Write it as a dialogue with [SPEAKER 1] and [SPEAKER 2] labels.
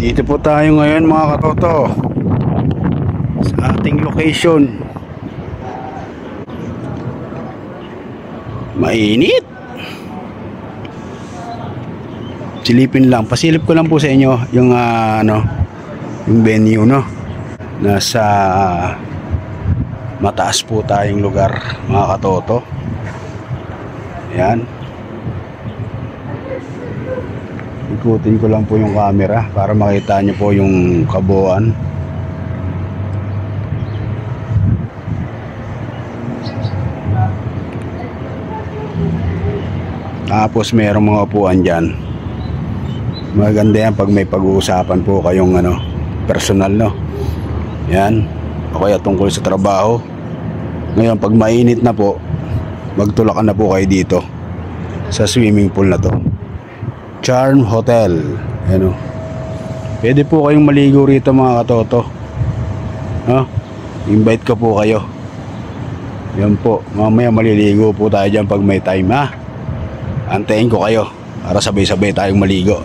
[SPEAKER 1] Dito po tayo ngayon mga katoto sa ating location. Mainit. Silipin lang, pasilip ko lang po sa inyo yung yung venue, no. Nasa mataas po tayong lugar mga katoto. Ayan. Ikutin ko lang po yung camera para makita nyo po yung kabuuan. Tapos mayroong mga upuan dyan. Maganda yan pag may pag-uusapan po kayong personal, no. Yan. O kaya tungkol sa trabaho. Ngayon pag mainit na po, magtulakan na po kayo dito sa swimming pool na to. Charm Hotel. Ano? Pwede po kayong maligo rito mga katoto. No? Invite ko po kayo. Yan po. Mamaya maliligo po tayo dyan pag may time, ha? Antayin ko kayo para sabay-sabay tayong maligo.